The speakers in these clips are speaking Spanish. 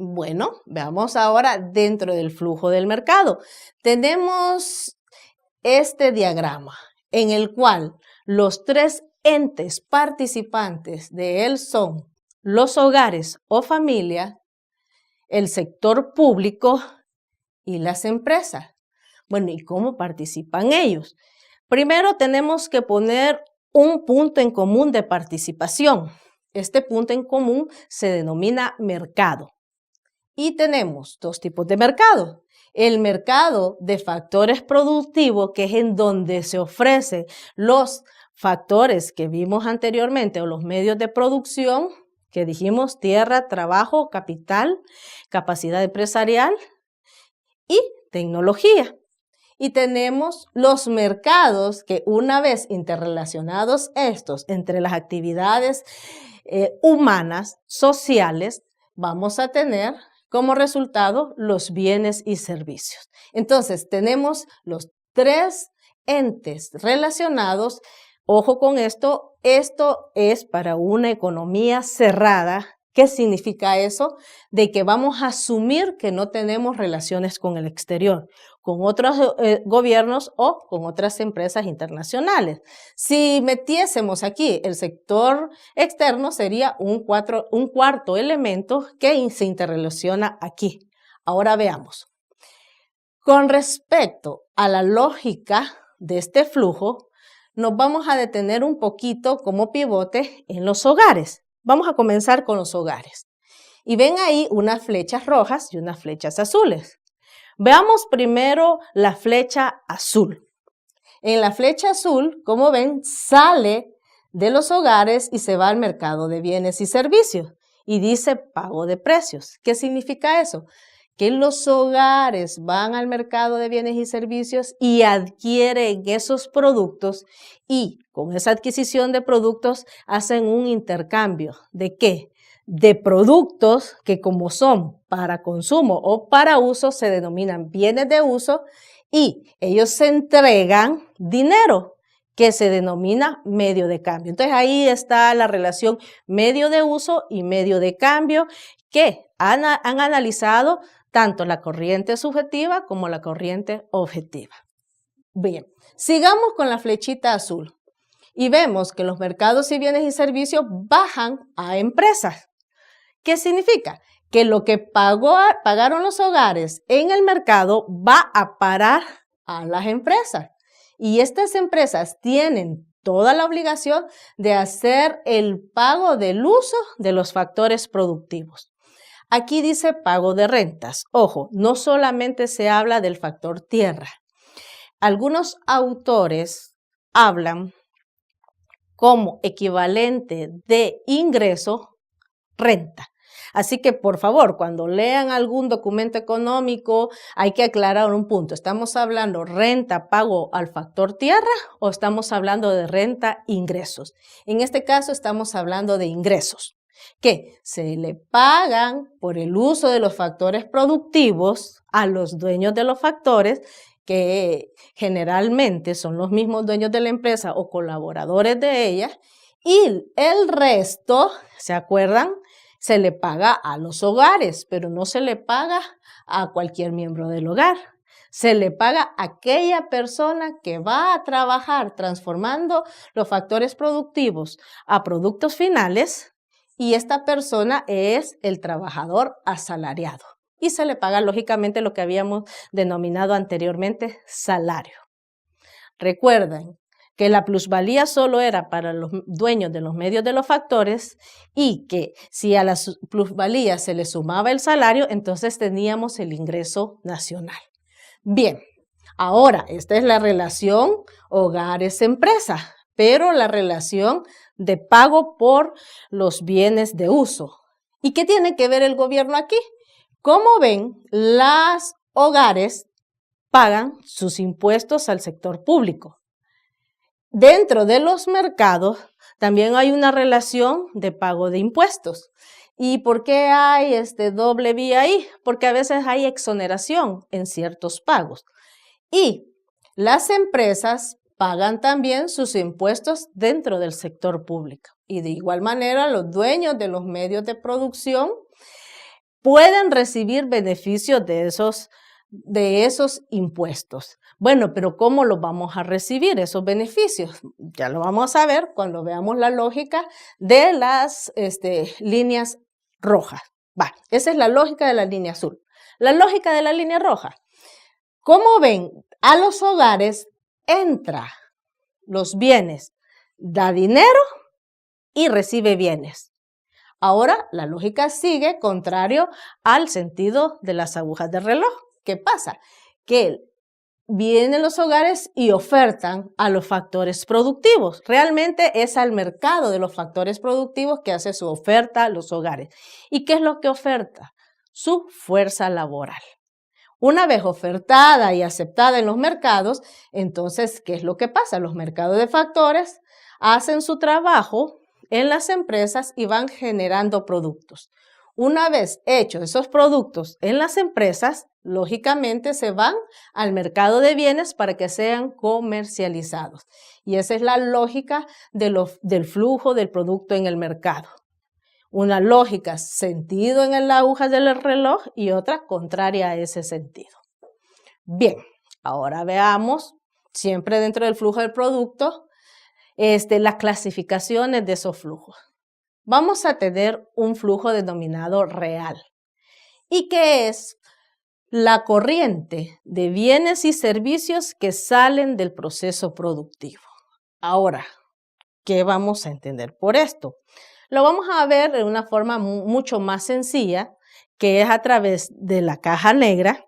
Bueno, veamos ahora dentro del flujo del mercado. Tenemos este diagrama en el cual los tres entes participantes de él son los hogares o familias, el sector público y las empresas. Bueno, ¿y cómo participan ellos? Primero tenemos que poner un punto en común de participación. Este punto en común se denomina mercado. Y tenemos dos tipos de mercado. El mercado de factores productivos, que es en donde se ofrecen los factores que vimos anteriormente o los medios de producción, que dijimos tierra, trabajo, capital, capacidad empresarial y tecnología. Y tenemos los mercados que, una vez interrelacionados estos entre las actividades humanas, sociales, vamos a tener como resultado los bienes y servicios. Entonces, tenemos los tres entes relacionados. Ojo con esto es para una economía cerrada. ¿Qué significa eso? De que vamos a asumir que no tenemos relaciones con el exterior, con otros gobiernos o con otras empresas internacionales. Si metiésemos aquí el sector externo, sería un cuarto elemento que se interrelaciona aquí. Ahora veamos. Con respecto a la lógica de este flujo, nos vamos a detener un poquito como pivote en los hogares. Vamos a comenzar con los hogares. Y ven ahí unas flechas rojas y unas flechas azules. Veamos primero la flecha azul. En la flecha azul, como ven, sale de los hogares y se va al mercado de bienes y servicios. Y dice pago de precios. ¿Qué significa eso? Que los hogares van al mercado de bienes y servicios y adquieren esos productos, y con esa adquisición de productos hacen un intercambio. ¿De qué? De productos que, como son para consumo o para uso, se denominan bienes de uso, y ellos se entregan dinero que se denomina medio de cambio. Entonces ahí está la relación medio de uso y medio de cambio, que han analizado tanto la corriente subjetiva como la corriente objetiva. Bien, sigamos con la flechita azul y vemos que los mercados y bienes y servicios bajan a empresas. ¿Qué significa? Que lo que pagaron los hogares en el mercado va a parar a las empresas. Y estas empresas tienen toda la obligación de hacer el pago del uso de los factores productivos. Aquí dice pago de rentas. Ojo, no solamente se habla del factor tierra. Algunos autores hablan como equivalente de ingreso, renta. Así que, por favor, cuando lean algún documento económico, hay que aclarar un punto. ¿Estamos hablando renta, pago al factor tierra, o estamos hablando de renta, ingresos? En este caso, estamos hablando de ingresos, que se le pagan por el uso de los factores productivos a los dueños de los factores, que generalmente son los mismos dueños de la empresa o colaboradores de ella, y el resto, ¿se acuerdan?, se le paga a los hogares, pero no se le paga a cualquier miembro del hogar. Se le paga a aquella persona que va a trabajar transformando los factores productivos a productos finales, y esta persona es el trabajador asalariado. Y se le paga, lógicamente, lo que habíamos denominado anteriormente salario. Recuerden que la plusvalía solo era para los dueños de los medios de los factores, y que si a la plusvalía se le sumaba el salario, entonces teníamos el ingreso nacional. Bien, ahora esta es la relación hogares-empresa, pero la relación de pago por los bienes de uso. ¿Y qué tiene que ver el gobierno aquí? Como ven, los hogares pagan sus impuestos al sector público. Dentro de los mercados también hay una relación de pago de impuestos. ¿Y por qué hay doble vía ahí? Porque a veces hay exoneración en ciertos pagos. Y las empresas pagan también sus impuestos dentro del sector público. Y de igual manera los dueños de los medios de producción pueden recibir beneficios de esos impuestos. Bueno, pero ¿cómo los vamos a recibir esos beneficios? Ya lo vamos a ver cuando veamos la lógica de las líneas rojas. Esa es la lógica de la línea azul. La lógica de la línea roja. Como ven, a los hogares entra los bienes, da dinero y recibe bienes. Ahora la lógica sigue contrario al sentido de las agujas del reloj. ¿Qué pasa? Que vienen los hogares y ofertan a los factores productivos. Realmente es al mercado de los factores productivos que hace su oferta a los hogares. ¿Y qué es lo que oferta? Su fuerza laboral. Una vez ofertada y aceptada en los mercados, entonces, ¿qué es lo que pasa? Los mercados de factores hacen su trabajo en las empresas y van generando productos. Una vez hechos esos productos en las empresas, lógicamente se van al mercado de bienes para que sean comercializados. Y esa es la lógica del flujo del producto en el mercado. Una lógica sentido en la aguja del reloj y otra contraria a ese sentido. Bien, ahora veamos, siempre dentro del flujo del producto, las clasificaciones de esos flujos. Vamos a tener un flujo denominado real. ¿Y qué es? La corriente de bienes y servicios que salen del proceso productivo. Ahora, ¿qué vamos a entender por esto? Lo vamos a ver de una forma mucho más sencilla, que es a través de la caja negra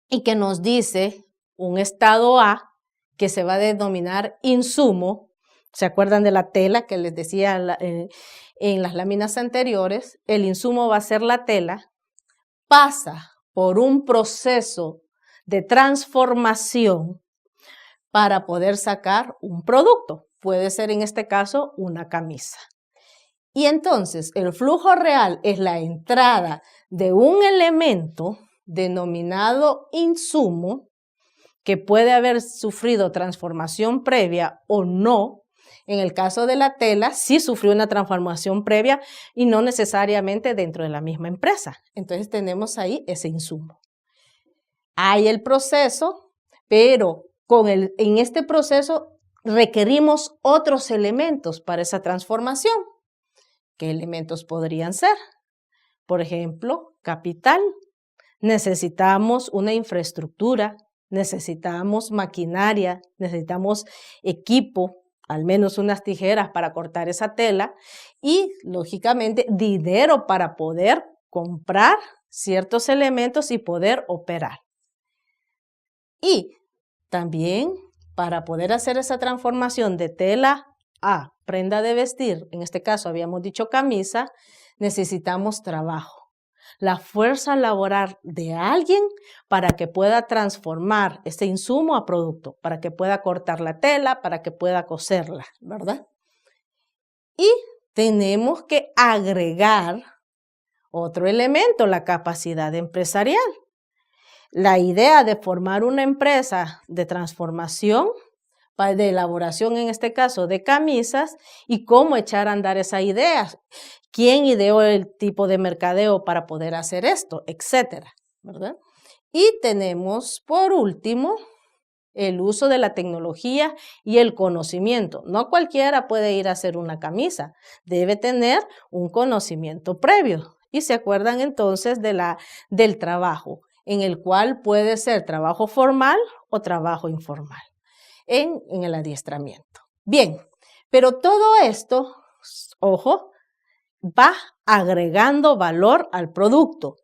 y que nos dice un estado A que se va a denominar insumo. ¿Se acuerdan de la tela que les decía en las láminas anteriores? El insumo va a ser la tela, pasa por un proceso de transformación para poder sacar un producto. Puede ser en este caso una camisa. Y entonces el flujo real es la entrada de un elemento denominado insumo que puede haber sufrido transformación previa o no. En el caso de la tela, sí sufrió una transformación previa y no necesariamente dentro de la misma empresa. Entonces tenemos ahí ese insumo. Hay el proceso, pero en este proceso requerimos otros elementos para esa transformación. ¿Qué elementos podrían ser? Por ejemplo, capital. Necesitamos una infraestructura, necesitamos maquinaria, necesitamos equipo, al menos unas tijeras para cortar esa tela y, lógicamente, dinero para poder comprar ciertos elementos y poder operar. Y también para poder hacer esa transformación de tela a prenda de vestir, en este caso habíamos dicho camisa, necesitamos trabajo. La fuerza laboral de alguien para que pueda transformar ese insumo a producto, para que pueda cortar la tela, para que pueda coserla, ¿verdad? Y tenemos que agregar otro elemento, la capacidad empresarial. La idea de formar una empresa de transformación, de elaboración en este caso de camisas y cómo echar a andar esa idea. ¿Quién ideó el tipo de mercadeo para poder hacer esto? Etcétera, ¿verdad? Y tenemos por último el uso de la tecnología y el conocimiento. No cualquiera puede ir a hacer una camisa, debe tener un conocimiento previo. Y se acuerdan entonces del trabajo, en el cual puede ser trabajo formal o trabajo informal en el adiestramiento. Bien, pero todo esto, ojo, va agregando valor al producto.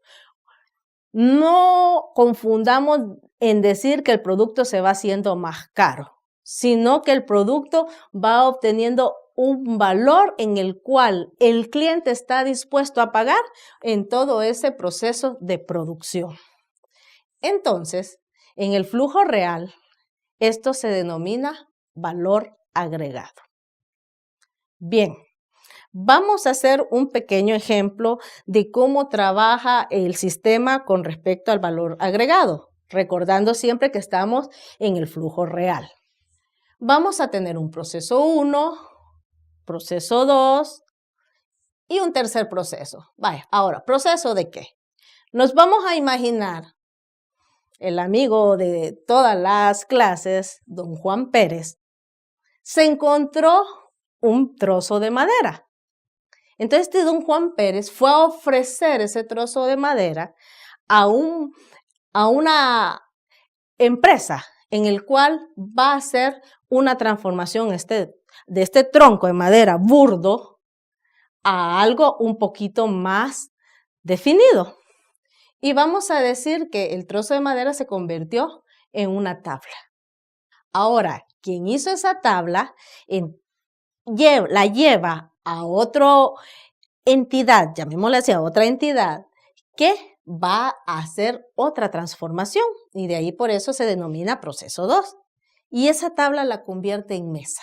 No confundamos en decir que el producto se va haciendo más caro, sino que el producto va obteniendo un valor en el cual el cliente está dispuesto a pagar en todo ese proceso de producción. Entonces, en el flujo real, esto se denomina valor agregado. Bien. Vamos a hacer un pequeño ejemplo de cómo trabaja el sistema con respecto al valor agregado, recordando siempre que estamos en el flujo real. Vamos a tener un proceso 1, proceso 2 y un tercer proceso. Vaya, ahora, ¿proceso de qué? Nos vamos a imaginar el amigo de todas las clases, don Juan Pérez, se encontró un trozo de madera. Entonces, don Juan Pérez fue a ofrecer ese trozo de madera a una empresa en el cual va a hacer una transformación de este tronco de madera burdo a algo un poquito más definido. Y vamos a decir que el trozo de madera se convirtió en una tabla. Ahora, quien hizo esa tabla la lleva a otra entidad, llamémosle así, a otra entidad, que va a hacer otra transformación. Y de ahí por eso se denomina proceso 2. Y esa tabla la convierte en mesa.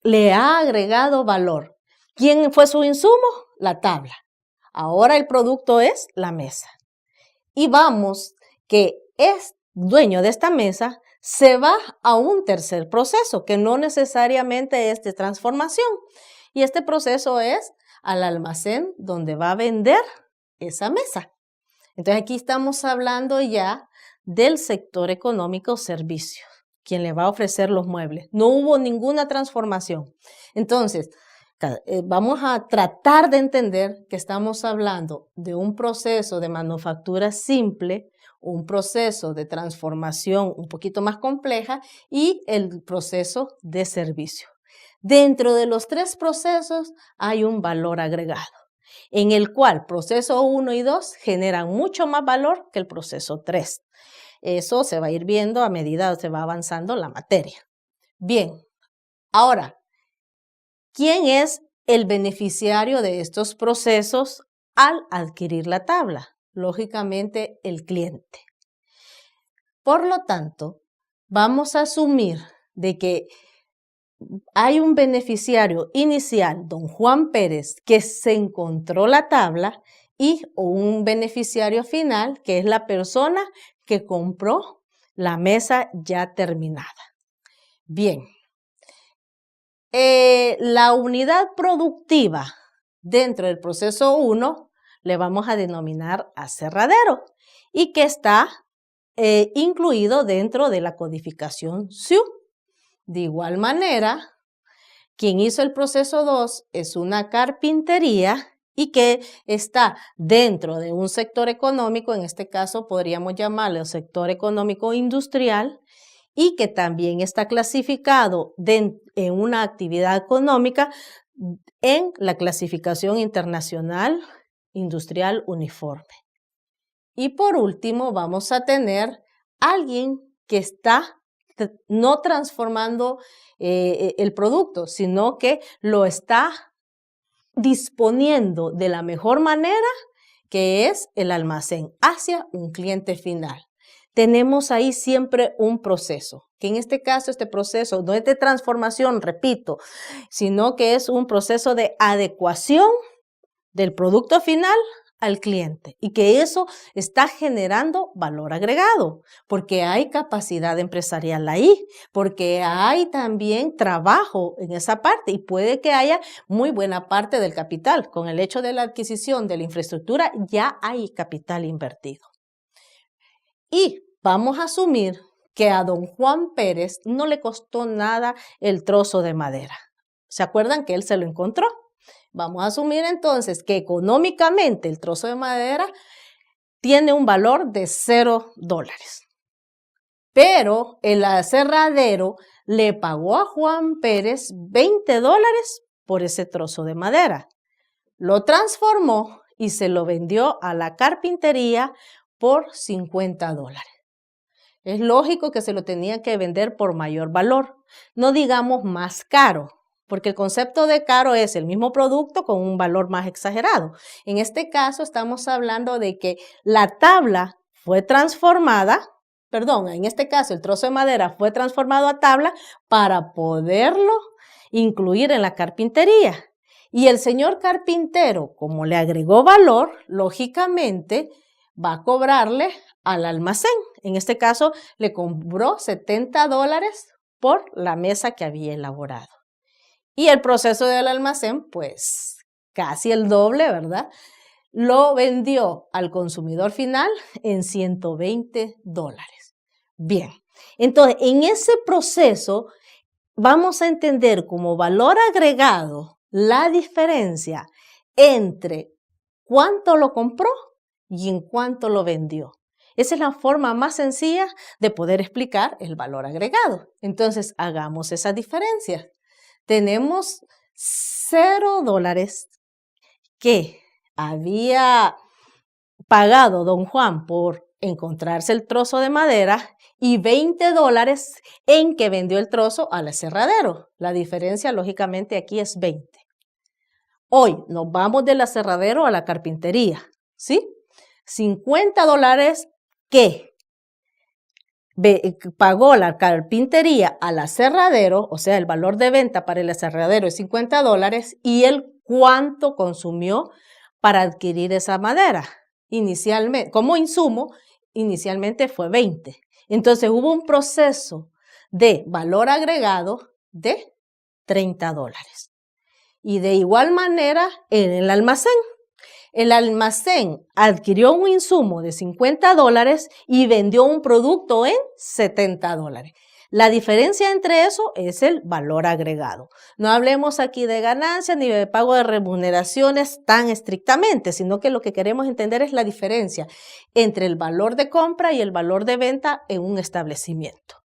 Le ha agregado valor. ¿Quién fue su insumo? La tabla. Ahora el producto es la mesa. Y vamos que es dueño de esta mesa, se va a un tercer proceso, que no necesariamente es de transformación. Y este proceso es al almacén donde va a vender esa mesa. Entonces aquí estamos hablando ya del sector económico servicios, quien le va a ofrecer los muebles. No hubo ninguna transformación. Entonces, vamos a tratar de entender que estamos hablando de un proceso de manufactura simple, un proceso de transformación un poquito más compleja y el proceso de servicio. Dentro de los tres procesos hay un valor agregado, en el cual proceso 1 y 2 generan mucho más valor que el proceso 3. Eso se va a ir viendo a medida que se va avanzando la materia. Bien, ahora, ¿quién es el beneficiario de estos procesos al adquirir la tabla? Lógicamente, el cliente. Por lo tanto, vamos a asumir de que hay un beneficiario inicial, don Juan Pérez, que se encontró la tabla y un beneficiario final, que es la persona que compró la mesa ya terminada. Bien. La unidad productiva dentro del proceso 1 le vamos a denominar aserradero y que está incluido dentro de la codificación SIU. De igual manera, quien hizo el proceso 2 es una carpintería y que está dentro de un sector económico, en este caso podríamos llamarle el sector económico industrial, y que también está clasificado en una actividad económica en la clasificación internacional industrial uniforme. Y por último vamos a tener alguien que está no transformando el producto, sino que lo está disponiendo de la mejor manera, que es el almacén, hacia un cliente final. Tenemos ahí siempre un proceso, que en este caso este proceso no es de transformación, repito, sino que es un proceso de adecuación del producto final al cliente y que eso está generando valor agregado, porque hay capacidad empresarial ahí, porque hay también trabajo en esa parte y puede que haya muy buena parte del capital. Con el hecho de la adquisición de la infraestructura ya hay capital invertido. Y vamos a asumir que a don Juan Pérez no le costó nada el trozo de madera. ¿Se acuerdan que él se lo encontró? Vamos a asumir entonces que económicamente el trozo de madera tiene un valor de $0. Pero el aserradero le pagó a Juan Pérez $20 por ese trozo de madera. Lo transformó y se lo vendió a la carpintería por $50. Es lógico que se lo tenían que vender por mayor valor, no digamos más caro, porque el concepto de caro es el mismo producto con un valor más exagerado. En este caso estamos hablando de que la tabla fue transformada, en este caso el trozo de madera fue transformado a tabla para poderlo incluir en la carpintería. Y el señor carpintero, como le agregó valor, lógicamente va a cobrarle al almacén. En este caso le cobró $70 por la mesa que había elaborado. Y el proceso del almacén, pues casi el doble, ¿verdad? lo vendió al consumidor final en $120. Bien, entonces en ese proceso vamos a entender como valor agregado la diferencia entre cuánto lo compró y en cuánto lo vendió. Esa es la forma más sencilla de poder explicar el valor agregado. Entonces, hagamos esas diferencias. Tenemos $0 que había pagado don Juan por encontrarse el trozo de madera y $20 en que vendió el trozo al aserradero. La diferencia, lógicamente, aquí es 20. Hoy nos vamos del aserradero a la carpintería, ¿sí? $50 que pagó la carpintería al aserradero, o sea, el valor de venta para el aserradero es $50 y él cuánto consumió para adquirir esa madera. Inicialmente, como insumo, inicialmente fue 20. Entonces hubo un proceso de valor agregado de $30. Y de igual manera en el almacén. El almacén adquirió un insumo de $50 y vendió un producto en $70. La diferencia entre eso es el valor agregado. No hablemos aquí de ganancias ni de pago de remuneraciones tan estrictamente, sino que lo que queremos entender es la diferencia entre el valor de compra y el valor de venta en un establecimiento.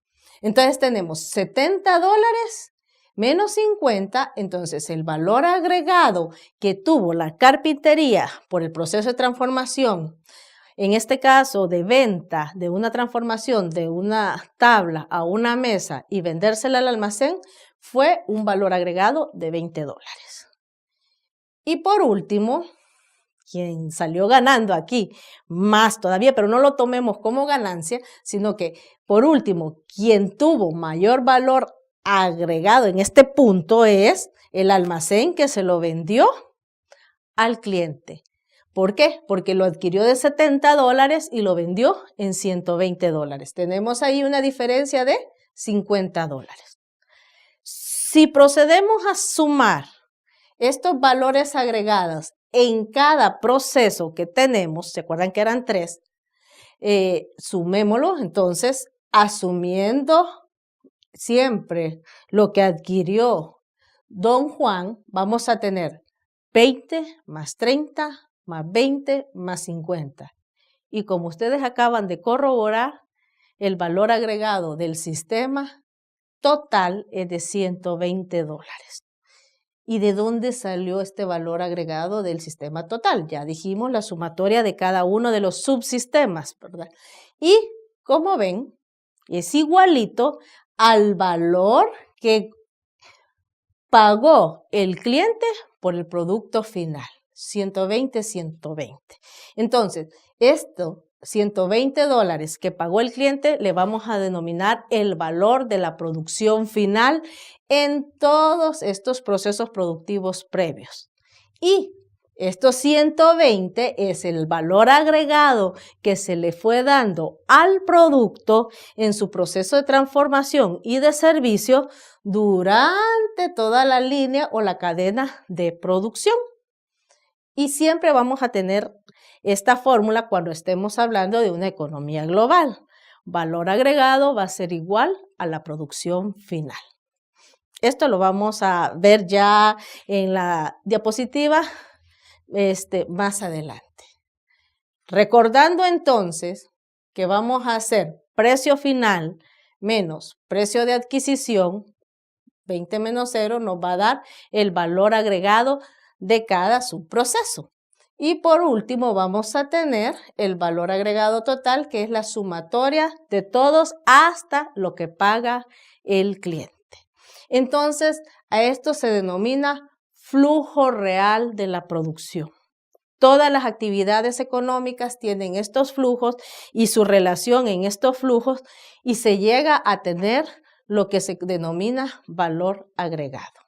Entonces tenemos $70 menos 50, entonces el valor agregado que tuvo la carpintería por el proceso de transformación, en este caso de venta de una transformación de una tabla a una mesa y vendérsela al almacén, fue un valor agregado de $20. Y por último, quien salió ganando aquí más todavía, pero no lo tomemos como ganancia, sino que por último, quien tuvo mayor valor agregado en este punto es el almacén que se lo vendió al cliente. ¿Por qué? Porque lo adquirió de $70 y lo vendió en $120. Tenemos ahí una diferencia de $50. Si procedemos a sumar estos valores agregados en cada proceso que tenemos, ¿se acuerdan que eran 3? Sumémoslo, entonces, asumiendo siempre lo que adquirió don Juan, vamos a tener 20 más 30 más 20 más 50. Y como ustedes acaban de corroborar, el valor agregado del sistema total es de $120. ¿Y de dónde salió este valor agregado del sistema total? Ya dijimos la sumatoria de cada uno de los subsistemas, ¿verdad? Y como ven, es igualito al valor que pagó el cliente por el producto final, 120, 120. Entonces, esto, $120 que pagó el cliente, le vamos a denominar el valor de la producción final en todos estos procesos productivos previos. Y estos 120 es el valor agregado que se le fue dando al producto en su proceso de transformación y de servicio durante toda la línea o la cadena de producción. Y siempre vamos a tener esta fórmula cuando estemos hablando de una economía global. Valor agregado va a ser igual a la producción final. Esto lo vamos a ver ya en la diapositiva más adelante. Recordando entonces que vamos a hacer precio final menos precio de adquisición, 20 menos 0 nos va a dar el valor agregado de cada subproceso. Y por último vamos a tener el valor agregado total, que es la sumatoria de todos hasta lo que paga el cliente. Entonces, a esto se denomina flujo real de la producción. Todas las actividades económicas tienen estos flujos y su relación en estos flujos y se llega a tener lo que se denomina valor agregado.